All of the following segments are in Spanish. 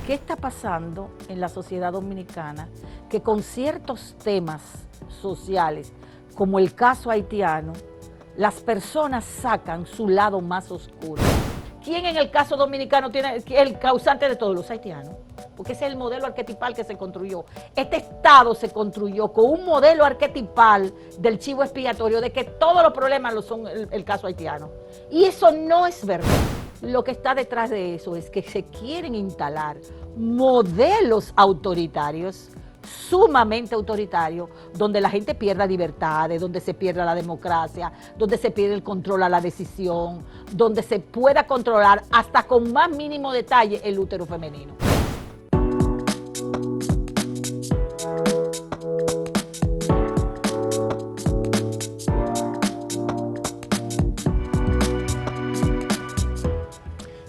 qué está pasando en la sociedad dominicana, que con ciertos temas sociales, como el caso haitiano, las personas sacan su lado más oscuro. ¿Quién en el caso dominicano tiene el causante de todos? Los haitianos, porque ese es el modelo arquetipal que se construyó. Este Estado se construyó con un modelo arquetipal del chivo expiatorio, de que todos los problemas lo son el caso haitiano. Y eso no es verdad. Lo que está detrás de eso es que se quieren instalar modelos autoritarios, sumamente autoritarios, donde la gente pierda libertades, donde se pierda la democracia, donde se pierde el control a la decisión, donde se pueda controlar hasta con más mínimo detalle el útero femenino.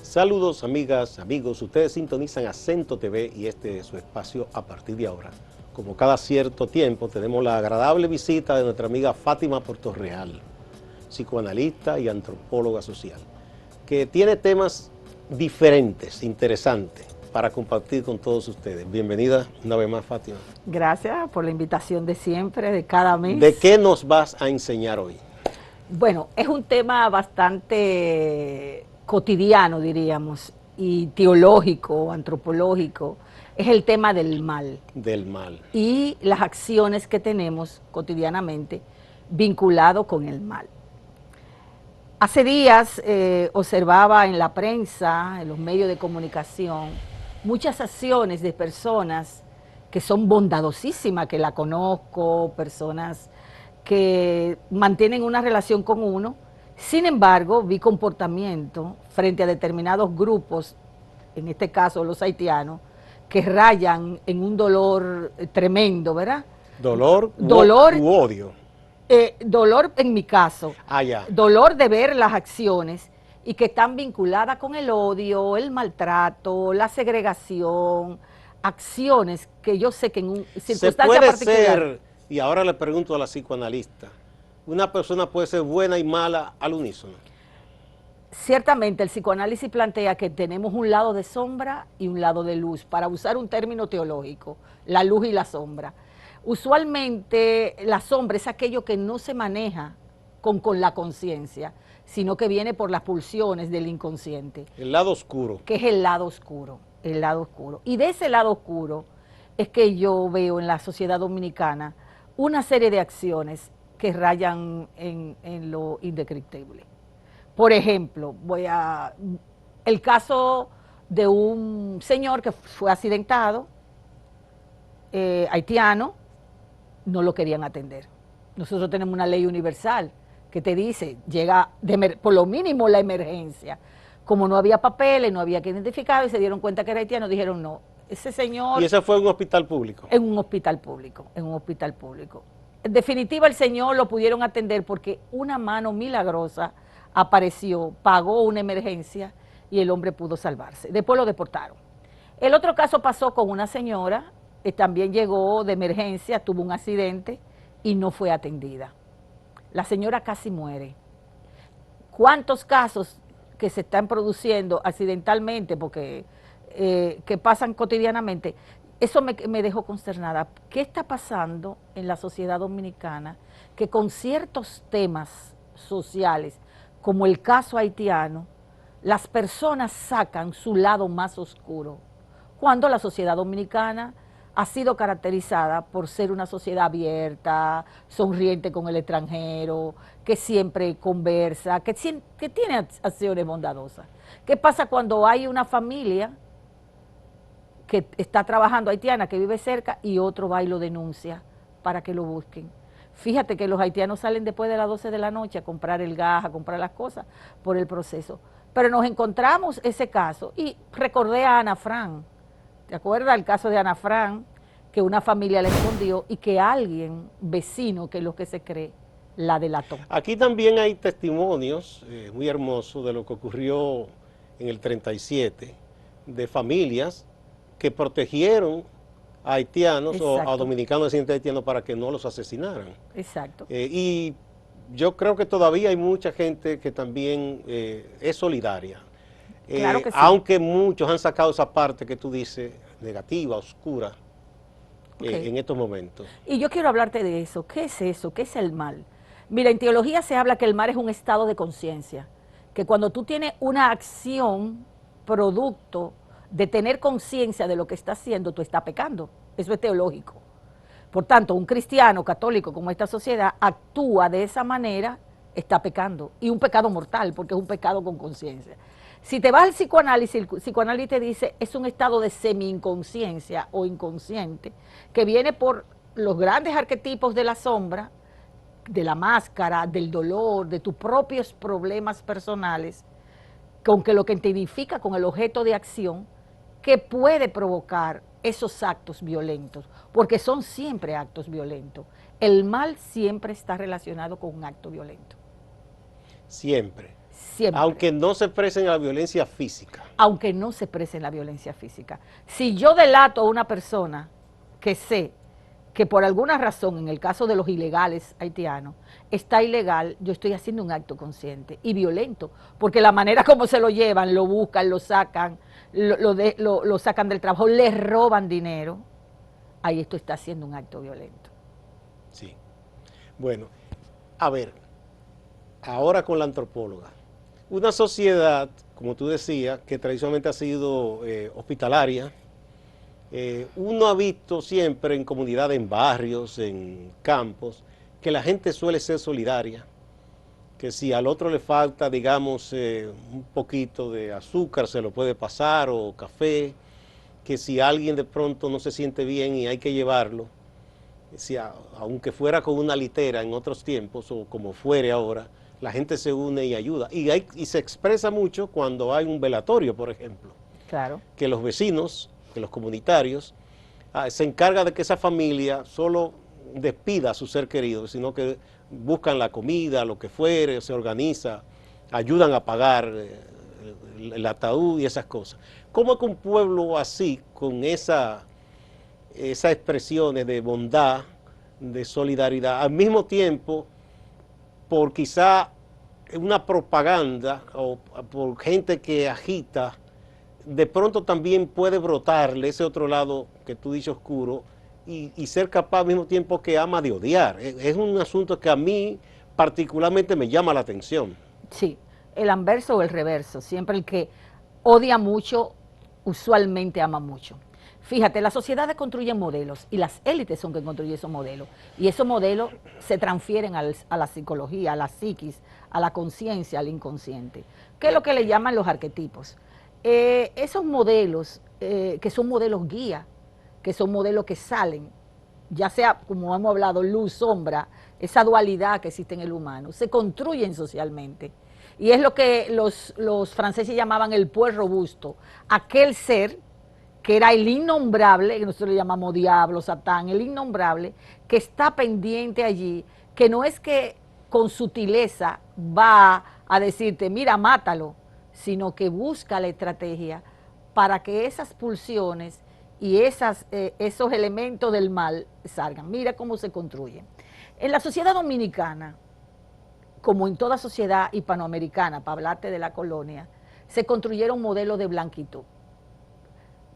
Saludos amigas, amigos, ustedes sintonizan Acento TV y este es su espacio a partir de ahora. Como cada cierto tiempo tenemos la agradable visita de nuestra amiga Fátima Portorreal, psicoanalista y antropóloga social, que tiene temas diferentes, interesantes para compartir con todos ustedes. Bienvenida una vez más, Fátima. Gracias por la invitación de siempre, de cada mes. ¿De qué nos vas a enseñar hoy? Bueno, es un tema bastante cotidiano, diríamos, y teológico, antropológico, es el tema del mal. Del mal. Y las acciones que tenemos cotidianamente vinculado con el mal. Hace días observaba en la prensa, en los medios de comunicación, muchas acciones de personas que son bondadosísimas, que la conozco, personas que mantienen una relación con uno. Sin embargo, vi comportamiento frente a determinados grupos, en este caso los haitianos, que rayan en un dolor tremendo, ¿verdad? Dolor u odio. Dolor en mi caso. Ya. Dolor de ver las acciones y que están vinculadas con el odio, el maltrato, la segregación, acciones que yo sé que en una circunstancia particular. Ser, y ahora le pregunto a la psicoanalista, ¿una persona puede ser buena y mala al unísono? Ciertamente el psicoanálisis plantea que tenemos un lado de sombra y un lado de luz, para usar un término teológico, la luz y la sombra. Usualmente la sombra es aquello que no se maneja con la conciencia, sino que viene por las pulsiones del inconsciente. El lado oscuro. Que es el lado oscuro, el lado oscuro. Y de ese lado oscuro es que yo veo en la sociedad dominicana una serie de acciones que rayan en lo indescriptible. Por ejemplo, el caso de un señor que fue accidentado, haitiano, no lo querían atender. Nosotros tenemos una ley universal que te dice, llega por lo mínimo la emergencia. Como no había papeles, no había que identificar y se dieron cuenta que era haitiano, dijeron no, ese señor... ¿Y ese fue en un hospital público? En un hospital público, en un hospital público. En definitiva, el señor lo pudieron atender porque una mano milagrosa apareció, pagó una emergencia y el hombre pudo salvarse. Después lo deportaron. El otro caso pasó con una señora, que también llegó de emergencia, tuvo un accidente y no fue atendida. La señora casi muere. ¿Cuántos casos que se están produciendo accidentalmente, porque que pasan cotidianamente? Eso me dejó consternada. ¿Qué está pasando en la sociedad dominicana que con ciertos temas sociales, como el caso haitiano, las personas sacan su lado más oscuro, cuando la sociedad dominicana ha sido caracterizada por ser una sociedad abierta, sonriente con el extranjero, que siempre conversa, que tiene acciones bondadosas? ¿Qué pasa cuando hay una familia que está trabajando haitiana, que vive cerca, y otro va y lo denuncia para que lo busquen? Fíjate que los haitianos salen después de las 12 de la noche a comprar el gas, a comprar las cosas por el proceso. Pero nos encontramos ese caso y recordé a Ana Fran. ¿Te acuerdas el caso de Ana Fran? Que una familia la escondió y que alguien, vecino, que es lo que se cree, la delató. Aquí también hay testimonios muy hermosos de lo que ocurrió en el 37, de familias que protegieron a haitianos. Exacto. O a dominicanos descendientes haitianos para que no los asesinaran. Exacto. Y yo creo que todavía hay mucha gente que también es solidaria. Claro que sí. Aunque muchos han sacado esa parte que tú dices, negativa, oscura, Okay. en estos momentos. Y yo quiero hablarte de eso. ¿Qué es eso? ¿Qué es el mal? Mira, en teología se habla que el mal es un estado de conciencia, que cuando tú tienes una acción producto de tener conciencia de lo que estás haciendo, tú estás pecando. Eso es teológico. Por tanto, un cristiano católico como esta sociedad actúa de esa manera, está pecando. Y un pecado mortal, porque es un pecado con conciencia. Si te vas al psicoanálisis, el psicoanálisis te dice es un estado de semi-inconsciencia o inconsciente que viene por los grandes arquetipos de la sombra, de la máscara, del dolor, de tus propios problemas personales, con que lo que te identifica con el objeto de acción que puede provocar esos actos violentos, porque son siempre actos violentos. El mal siempre está relacionado con un acto violento. Siempre. Siempre. Aunque no se expresen la violencia física. Aunque no se exprese en la violencia física. Si yo delato a una persona que sé que por alguna razón, en el caso de los ilegales haitianos, está ilegal, yo estoy haciendo un acto consciente y violento, porque la manera como se lo llevan, lo buscan, lo sacan, lo sacan del trabajo, les roban dinero, ahí esto está haciendo un acto violento. Sí. Bueno, a ver, ahora con la antropóloga. Una sociedad, como tú decías, que tradicionalmente ha sido hospitalaria, uno ha visto siempre en comunidades, en barrios, en campos, que la gente suele ser solidaria, que si al otro le falta, digamos, un poquito de azúcar, se lo puede pasar, o café, que si alguien de pronto no se siente bien y hay que llevarlo, si aunque fuera con una litera en otros tiempos, o como fuere ahora, la gente se une y ayuda. Y se expresa mucho cuando hay un velatorio, por ejemplo. Claro. Que los vecinos, que los comunitarios, se encargan de que esa familia solo despida a su ser querido, sino que buscan la comida, lo que fuere, se organiza, ayudan a pagar el ataúd y esas cosas. ¿Cómo es que un pueblo así, con esas expresiones de bondad, de solidaridad, al mismo tiempo, por quizá una propaganda o por gente que agita, de pronto también puede brotarle ese otro lado que tú dices oscuro y ser capaz al mismo tiempo que ama de odiar? Es un asunto que a mí particularmente me llama la atención. Sí, el anverso o el reverso, siempre el que odia mucho, usualmente ama mucho. Fíjate, las sociedades construyen modelos y las élites son quienes construyen esos modelos. Y esos modelos se transfieren a la psicología, a la psiquis, a la conciencia, al inconsciente. ¿Qué es lo que le llaman los arquetipos? Esos modelos, que son modelos guía, que son modelos que salen, ya sea, como hemos hablado, luz, sombra, esa dualidad que existe en el humano, se construyen socialmente. Y es lo que los franceses llamaban el puer robusto, aquel ser que era el innombrable, que nosotros le llamamos diablo, satán, el innombrable, que está pendiente allí, que no es que con sutileza va a decirte, mira, mátalo, sino que busca la estrategia para que esas pulsiones y esos elementos del mal salgan. Mira cómo se construyen. En la sociedad dominicana, como en toda sociedad hispanoamericana, para hablarte de la colonia, se construyeron modelos de blanquitud,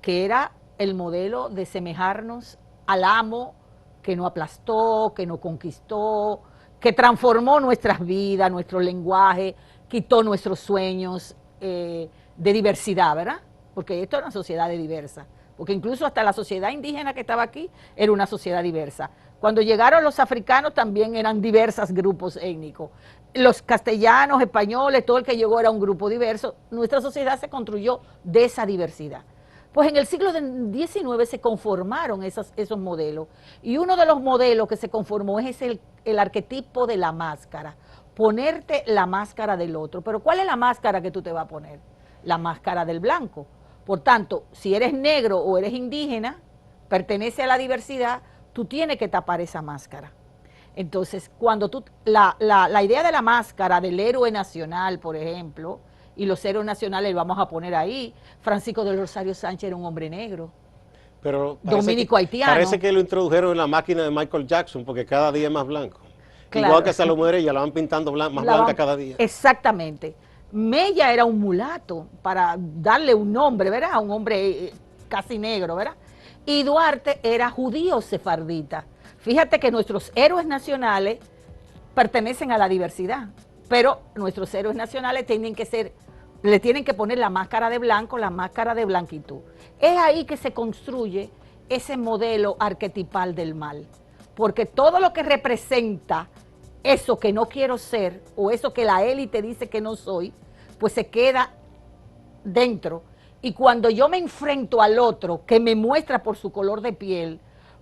que era el modelo de semejarnos al amo que nos aplastó, que nos conquistó, que transformó nuestras vidas, nuestro lenguaje, quitó nuestros sueños de diversidad, ¿verdad? Porque esto es una sociedad diversa, porque incluso hasta la sociedad indígena que estaba aquí era una sociedad diversa. Cuando llegaron los africanos también eran diversos grupos étnicos. Los castellanos, españoles, todo el que llegó era un grupo diverso. Nuestra sociedad se construyó de esa diversidad. Pues en el siglo XIX se conformaron esos modelos. Y uno de los modelos que se conformó es el arquetipo de la máscara. Ponerte la máscara del otro. Pero ¿cuál es la máscara que tú te vas a poner? La máscara del blanco. Por tanto, si eres negro o eres indígena, pertenece a la diversidad, tú tienes que tapar esa máscara. Entonces, cuando la idea de la máscara del héroe nacional, por ejemplo, y los héroes nacionales vamos a poner ahí, Francisco del Rosario Sánchez era un hombre negro, pero dominico haitiano. Parece que lo introdujeron en la máquina de Michael Jackson, porque cada día es más blanco. Claro. Igual que a las mujeres, ya la van pintando más blanca cada día. Exactamente. Mella era un mulato, para darle un nombre, ¿verdad? Un hombre casi negro, ¿verdad? Y Duarte era judío sefardita. Fíjate que nuestros héroes nacionales pertenecen a la diversidad, pero nuestros héroes nacionales tienen que ser, le tienen que poner la máscara de blanco, la máscara de blanquitud. Es ahí que se construye ese modelo arquetipal del mal, porque todo lo que representa eso que no quiero ser, o eso que la élite dice que no soy, pues se queda dentro. Y cuando yo me enfrento al otro, que me muestra por su color de piel,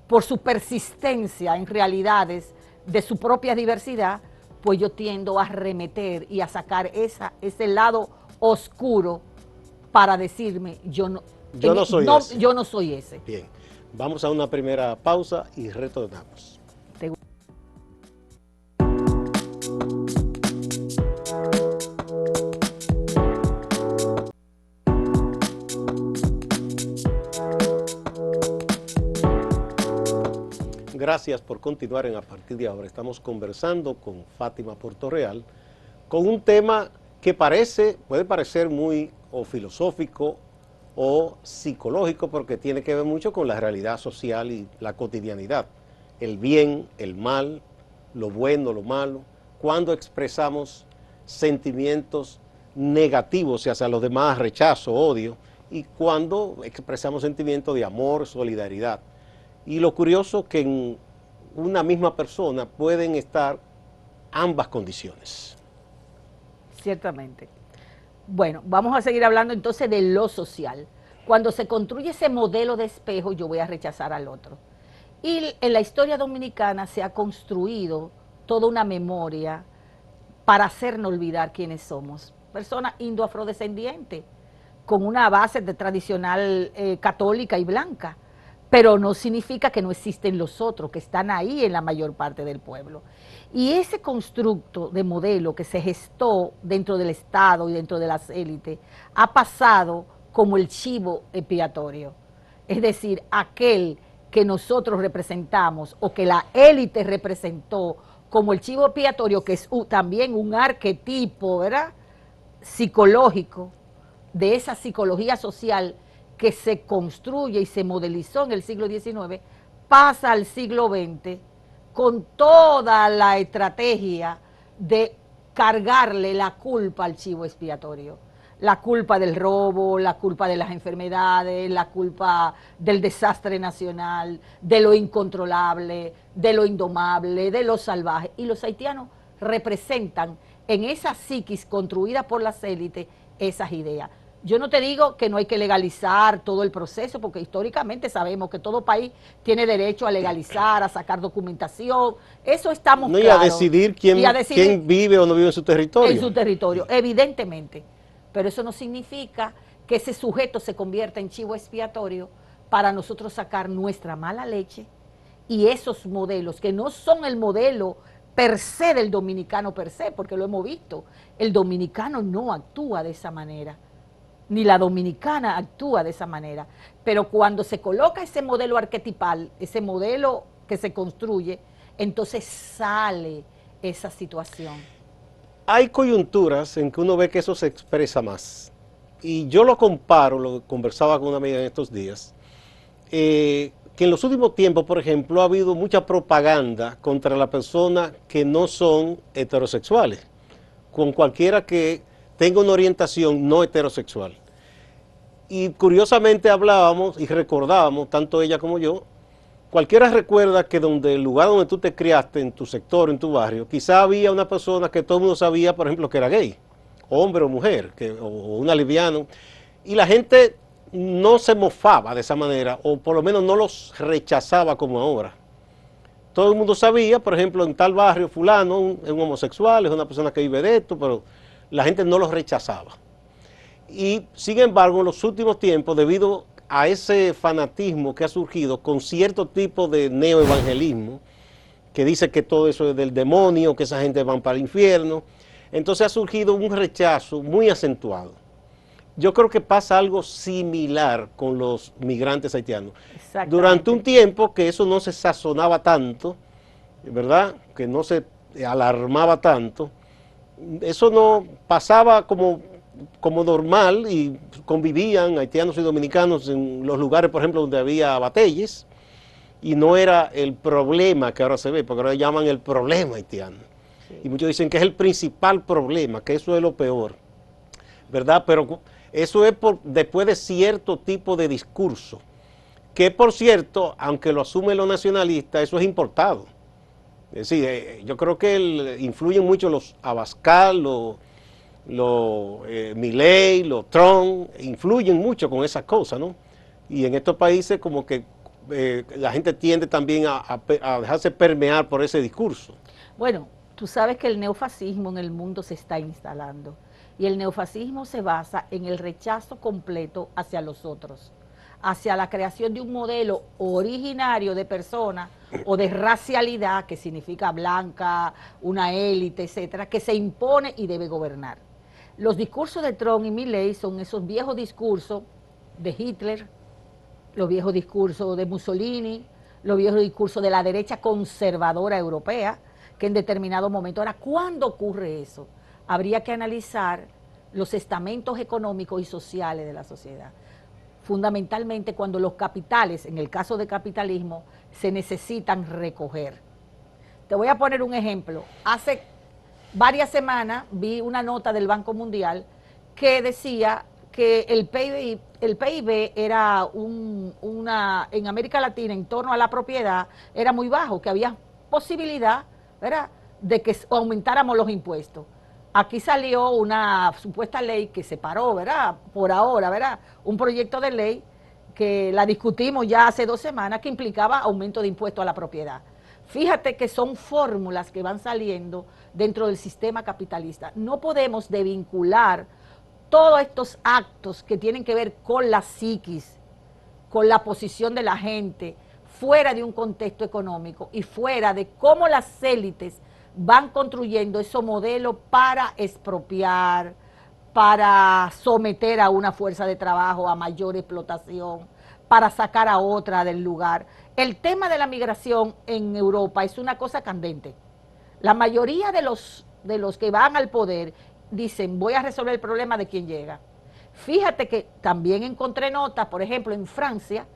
por su persistencia en realidades de su propia diversidad, pues yo tiendo a arremeter y a sacar ese lado oscuro para decirme, yo no soy yo no soy ese. Bien, vamos a una primera pausa y retornamos. Gracias por continuar en A Partir de Ahora. Estamos conversando con Fátima Portorreal con un tema que puede parecer muy o filosófico o psicológico, porque tiene que ver mucho con la realidad social y la cotidianidad. El bien, el mal, lo bueno, lo malo, cuando expresamos sentimientos negativos hacia los demás, rechazo, odio, y cuando expresamos sentimientos de amor, solidaridad. Y lo curioso que en una misma persona pueden estar ambas condiciones. Ciertamente. Bueno, vamos a seguir hablando entonces de lo social. Cuando se construye ese modelo de espejo, yo voy a rechazar al otro. Y en la historia dominicana se ha construido toda una memoria para hacernos olvidar quiénes somos. Personas indo-afrodescendientes, con una base tradicional católica y blanca, pero no significa que no existen los otros, que están ahí en la mayor parte del pueblo. Y ese constructo de modelo que se gestó dentro del Estado y dentro de las élites ha pasado como el chivo expiatorio. Es decir, aquel que nosotros representamos o que la élite representó como el chivo expiatorio, que es también un arquetipo, ¿verdad?, psicológico, de esa psicología social que se construye y se modelizó en el siglo XIX, pasa al siglo XX con toda la estrategia de cargarle la culpa al chivo expiatorio. La culpa del robo, la culpa de las enfermedades, la culpa del desastre nacional, de lo incontrolable, de lo indomable, de lo salvaje. Y los haitianos representan en esa psiquis construida por las élites esas ideas. Yo no te digo que no hay que legalizar todo el proceso, porque históricamente sabemos que todo país tiene derecho a legalizar, a sacar documentación, eso estamos claros. Y a decidir quién vive o no vive en su territorio. En su territorio, evidentemente. Pero eso no significa que ese sujeto se convierta en chivo expiatorio para nosotros sacar nuestra mala leche y esos modelos, que no son el modelo per se del dominicano per se, porque lo hemos visto. El dominicano no actúa de esa manera, ni la dominicana actúa de esa manera, pero cuando se coloca ese modelo arquetipal, ese modelo que se construye, entonces sale esa situación. Hay coyunturas en que uno ve que eso se expresa más, y yo lo comparo, lo conversaba con una amiga en estos días, que en los últimos tiempos, por ejemplo, ha habido mucha propaganda contra las personas que no son heterosexuales, con cualquiera que tenga una orientación no heterosexual. Y curiosamente hablábamos y recordábamos, tanto ella como yo, cualquiera recuerda que el lugar donde tú te criaste, en tu sector, en tu barrio, quizá había una persona que todo el mundo sabía, por ejemplo, que era gay, hombre o mujer, o una lesbiana, y la gente no se mofaba de esa manera, o por lo menos no los rechazaba como ahora. Todo el mundo sabía, por ejemplo, en tal barrio fulano es un homosexual, es una persona que vive de esto, pero la gente no los rechazaba. Y sin embargo, en los últimos tiempos, debido a ese fanatismo que ha surgido con cierto tipo de neoevangelismo, que dice que todo eso es del demonio, que esa gente va para el infierno, entonces ha surgido un rechazo muy acentuado. Yo creo que pasa algo similar con los migrantes haitianos. Durante un tiempo que eso no se sazonaba tanto, ¿verdad?, que no se alarmaba tanto, eso no pasaba como normal y convivían haitianos y dominicanos en los lugares, por ejemplo, donde había batalles, y no era el problema que ahora se ve, porque ahora llaman el problema haitiano. Sí. Y muchos dicen que es el principal problema, que eso es lo peor, ¿verdad? Pero eso es después de cierto tipo de discurso, que por cierto, aunque lo asumen los nacionalistas, eso es importado. Es decir, yo creo que influyen mucho los Abascal, los Milei, los Trump, influyen mucho con esas cosas, ¿no? Y en estos países como que la gente tiende también a dejarse permear por ese discurso. Bueno, tú sabes que el neofascismo en el mundo se está instalando y el neofascismo se basa en el rechazo completo hacia los otros, hacia la creación de un modelo originario de persona o de racialidad, que significa blanca, una élite, etcétera, que se impone y debe gobernar. Los discursos de Trump y Milei son esos viejos discursos de Hitler, los viejos discursos de Mussolini, los viejos discursos de la derecha conservadora europea, que en determinado momento, ahora, ¿cuándo ocurre eso? Habría que analizar los estamentos económicos y sociales de la sociedad. Fundamentalmente cuando los capitales, en el caso de capitalismo, se necesitan recoger. Te voy a poner un ejemplo. Hace varias semanas vi una nota del Banco Mundial que decía que el PIB era en América Latina, en torno a la propiedad, era muy bajo, que había posibilidad, ¿verdad?, de que aumentáramos los impuestos. Aquí salió una supuesta ley que se paró, ¿verdad?, por ahora, ¿verdad?, un proyecto de ley que la discutimos ya hace 2 semanas, que implicaba aumento de impuestos a la propiedad. Fíjate que son fórmulas que van saliendo dentro del sistema capitalista. No podemos desvincular todos estos actos que tienen que ver con la psiquis, con la posición de la gente, fuera de un contexto económico y fuera de cómo las élites van construyendo esos modelos para expropiar, para someter a una fuerza de trabajo a mayor explotación, para sacar a otra del lugar. El tema de la migración en Europa es una cosa candente. La mayoría de los que van al poder dicen, voy a resolver el problema de quien llega. Fíjate que también encontré notas, por ejemplo, en Francia,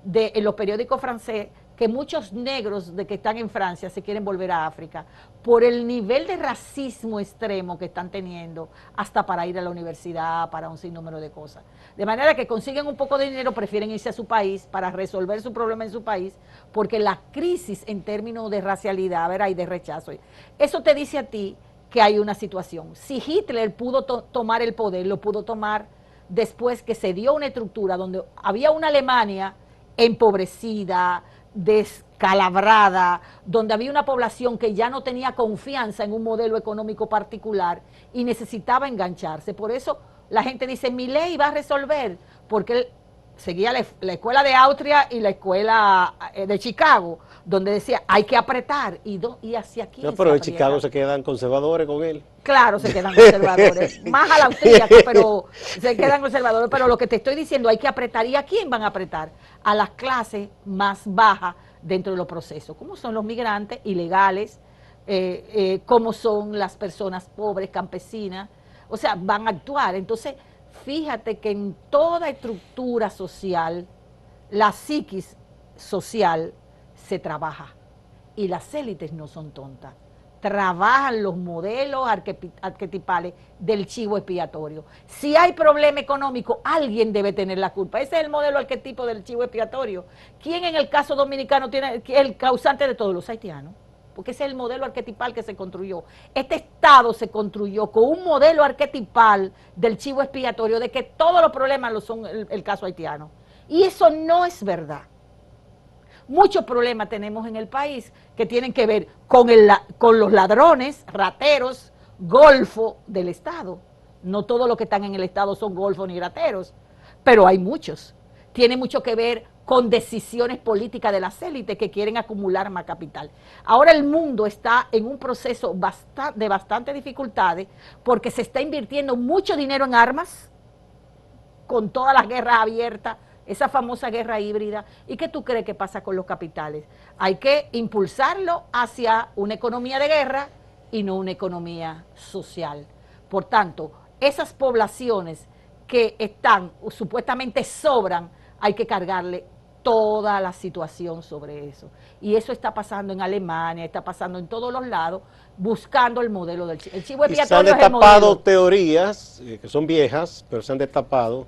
en los periódicos franceses, que muchos negros de que están en Francia se quieren volver a África por el nivel de racismo extremo que están teniendo, hasta para ir a la universidad, para un sinnúmero de cosas. De manera que consiguen un poco de dinero, prefieren irse a su país para resolver su problema en su país, porque la crisis en términos de racialidad, ¿verdad?, y de rechazo, eso te dice a ti que hay una situación. Si Hitler pudo tomar el poder, lo pudo tomar después que se dio una estructura donde había una Alemania empobrecida, descalabrada, donde había una población que ya no tenía confianza en un modelo económico particular y necesitaba engancharse. Por eso la gente dice, Milei va a resolver, porque él seguía la escuela de Austria y la escuela de Chicago, donde decía, hay que apretar, y hacia aquí. No, pero en Chicago se quedan conservadores con él. Claro, se quedan conservadores, más a la austríaca, pero se quedan conservadores, pero lo que te estoy diciendo, hay que apretar. ¿Y a quién van a apretar? A las clases más bajas dentro de los procesos, como son los migrantes ilegales, como son las personas pobres, campesinas, o sea, van a actuar. Entonces, fíjate que en toda estructura social, la psiquis social se trabaja y las élites no son tontas. Trabajan los modelos arquetipales del chivo expiatorio. Si hay problema económico, alguien debe tener la culpa. Ese es el modelo arquetipo del chivo expiatorio. ¿Quién en el caso dominicano tiene el causante de todos? Los haitianos. Porque ese es el modelo arquetipal que se construyó. Este Estado se construyó con un modelo arquetipal del chivo expiatorio de que todos los problemas lo son el caso haitiano. Y eso no es verdad. Muchos problemas tenemos en el país que tienen que ver con los ladrones, rateros, golfos del Estado. No todos los que están en el Estado son golfos ni rateros, pero hay muchos. Tiene mucho que ver con decisiones políticas de las élites que quieren acumular más capital. Ahora el mundo está en un proceso de bastante dificultades porque se está invirtiendo mucho dinero en armas, con todas las guerras abiertas, esa famosa guerra híbrida. ¿Y qué tú crees que pasa con los capitales? Hay que impulsarlo hacia una economía de guerra y no una economía social. Por tanto, esas poblaciones que están o supuestamente sobran, hay que cargarle toda la situación sobre eso. Y eso está pasando en Alemania, está pasando en todos los lados, buscando el modelo del chivo. El chivo Y se han expiatorio es el destapado modelo. teorías que son viejas, pero se han destapado,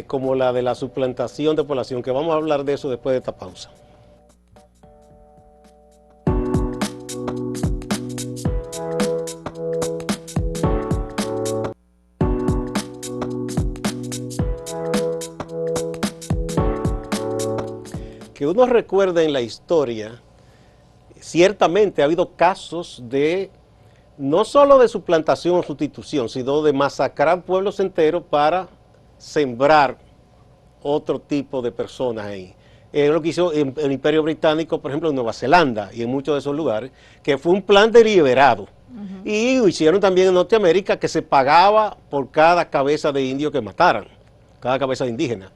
como la de la suplantación de población, que vamos a hablar de eso después de esta pausa. Que uno recuerde en la historia, ciertamente ha habido casos de, no solo de suplantación o sustitución, sino de masacrar pueblos enteros para sembrar otro tipo de personas ahí. Lo que hizo en el Imperio Británico, por ejemplo, en Nueva Zelanda y en muchos de esos lugares, que fue un plan deliberado. Y hicieron también en Norteamérica, que se pagaba por cada cabeza de indio que mataran, cada cabeza de indígena.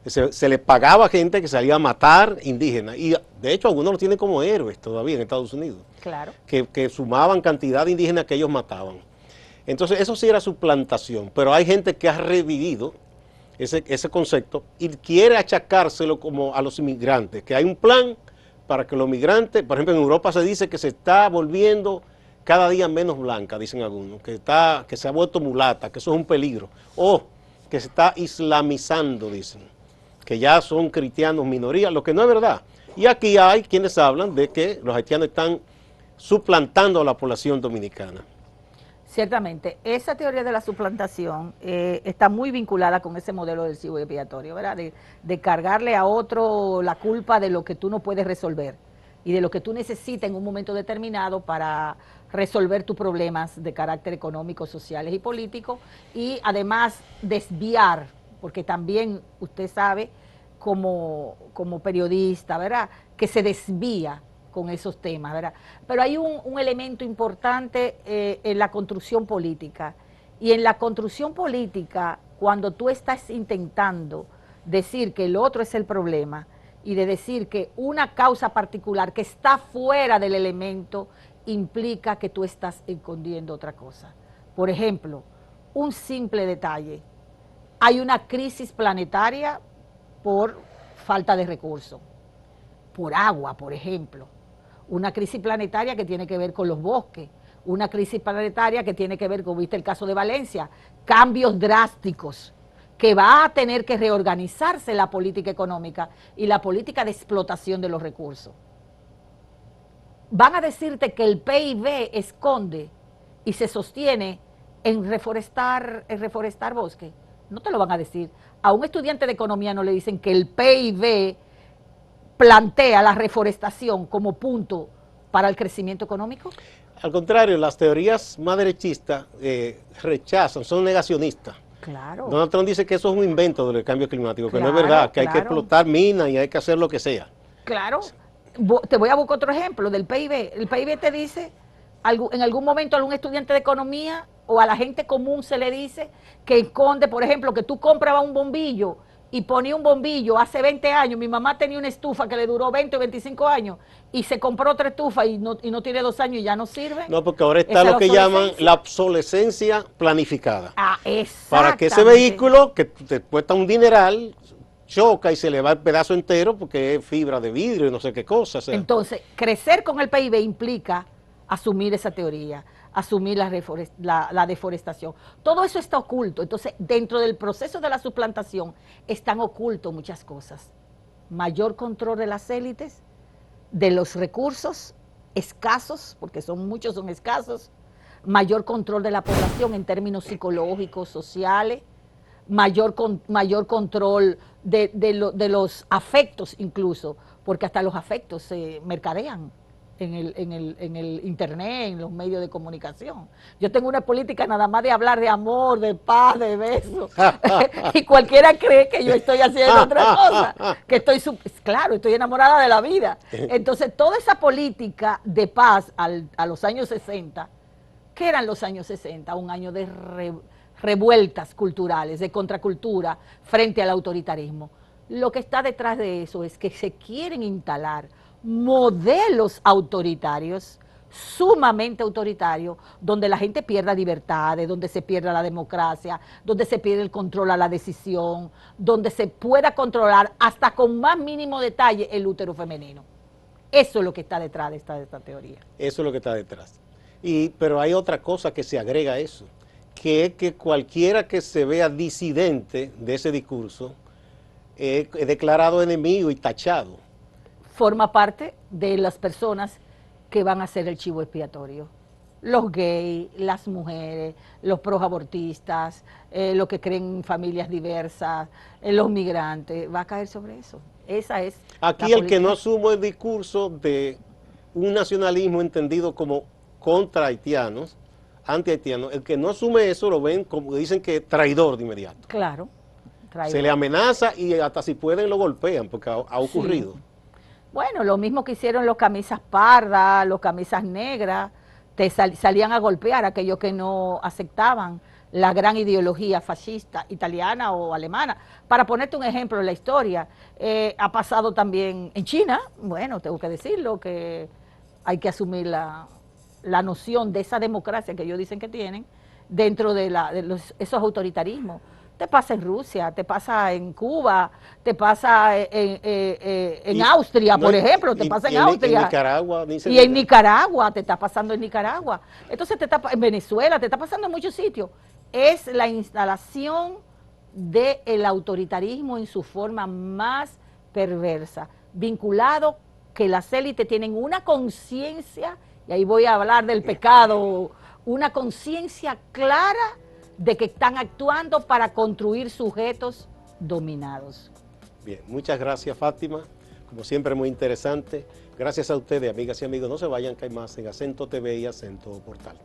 Se les pagaba gente que salía a matar indígenas, y de hecho algunos los tienen como héroes todavía en Estados Unidos, Claro. que sumaban cantidad de indígenas que ellos mataban. Entonces eso sí era suplantación, pero hay gente que ha revivido ese concepto y quiere achacárselo como a los inmigrantes, que hay un plan para que los migrantes, por ejemplo en Europa se dice que se está volviendo cada día menos blanca, dicen algunos, que se ha vuelto mulata, que eso es un peligro, o que se está islamizando, dicen, que ya son cristianos minorías, lo que no es verdad. Y aquí hay quienes hablan de que los haitianos están suplantando a la población dominicana. Ciertamente, esa teoría de la suplantación está muy vinculada con ese modelo del chivo expiatorio, ¿verdad? De cargarle a otro la culpa de lo que tú no puedes resolver y de lo que tú necesitas en un momento determinado para resolver tus problemas de carácter económico, sociales y políticos, y además desviar, porque también usted sabe como periodista, ¿verdad?, que se desvía con esos temas, ¿verdad? Pero hay un elemento importante en la construcción política. Y en la construcción política, cuando tú estás intentando decir que el otro es el problema y de decir que una causa particular que está fuera del elemento implica que tú estás escondiendo otra cosa. Por ejemplo, un simple detalle. Hay una crisis planetaria por falta de recursos, por agua, por ejemplo. Una crisis planetaria que tiene que ver con los bosques, una crisis planetaria que tiene que ver con, viste el caso de Valencia, cambios drásticos, que va a tener que reorganizarse la política económica y la política de explotación de los recursos. Van a decirte que el PIB esconde y se sostiene en reforestar bosques. No te lo van a decir. A un estudiante de economía no le dicen que el PIB plantea la reforestación como punto para el crecimiento económico. Al contrario, las teorías más derechistas rechazan, son negacionistas. Claro. Donald Trump dice que eso es un invento del cambio climático, que no es Claro, verdad, que hay que claro. explotar minas y hay que hacer lo que sea. Claro. Te voy a buscar otro ejemplo del PIB. El PIB te dice, en algún momento a algún estudiante de economía o a la gente común se le dice que esconde, por ejemplo, que tú comprabas un bombillo y ponía un bombillo hace 20 años. Mi mamá tenía una estufa que le duró 20 o 25 años y se compró otra estufa y no tiene 2 años y ya no sirve. No, porque ahora está lo que llaman la obsolescencia planificada. Ah, exactamente. Para que ese vehículo, que te cuesta un dineral, choca y se le va el pedazo entero porque es fibra de vidrio y no sé qué cosa. O sea. Entonces, crecer con el PIB implica asumir esa teoría, asumir la deforestación. Todo eso está oculto. Entonces, dentro del proceso de la suplantación están ocultos muchas cosas. Mayor control de las élites, de los recursos escasos, porque muchos son escasos, mayor control de la población en términos psicológicos, sociales, mayor control de los afectos incluso, porque hasta los afectos se mercadean en el internet, en los medios de comunicación. Yo tengo una política nada más de hablar de amor, de paz, de besos, y cualquiera cree que yo estoy haciendo otra cosa, que claro, estoy enamorada de la vida. Entonces, toda esa política de paz a los años 60, ¿qué eran los años 60? Un año de revueltas culturales, de contracultura frente al autoritarismo. Lo que está detrás de eso es que se quieren instalar modelos autoritarios sumamente autoritario, donde la gente pierda libertades, donde se pierda la democracia, donde se pierde el control a la decisión, donde se pueda controlar hasta con más mínimo detalle el útero femenino. Eso es lo que está detrás de esta teoría. Eso es lo que está detrás. Pero hay otra cosa que se agrega a eso, que es que cualquiera que se vea disidente de ese discurso es declarado enemigo y tachado. Forma parte de las personas que van a ser el chivo expiatorio. Los gays, las mujeres, los proabortistas, los que creen en familias diversas, los migrantes, va a caer sobre eso. Esa es aquí el que no asume el discurso de un nacionalismo entendido como contra haitianos, anti-haitianos, el que no asume eso lo ven como dicen que traidor de inmediato. Claro. Traidor. Se le amenaza y hasta si pueden lo golpean porque ha ocurrido. Sí. Bueno, lo mismo que hicieron los camisas pardas, los camisas negras, salían a golpear a aquellos que no aceptaban la gran ideología fascista italiana o alemana. Para ponerte un ejemplo en la historia, ha pasado también en China, bueno, tengo que decirlo, que hay que asumir la noción de esa democracia que ellos dicen que tienen dentro de esos autoritarismos. Te pasa en Rusia, te pasa en Cuba, te pasa en Austria, por ejemplo, te pasa en Austria. En Nicaragua. Y en Nicaragua, te está pasando en Nicaragua. Entonces en Venezuela, te está pasando en muchos sitios. Es la instalación del autoritarismo en su forma más perversa, vinculado que las élites tienen una conciencia, y ahí voy a hablar del pecado, una conciencia clara de que están actuando para construir sujetos dominados. Bien, muchas gracias, Fátima. Como siempre, muy interesante. Gracias a ustedes, amigas y amigos. No se vayan, que hay más en Acento TV y Acento Portal.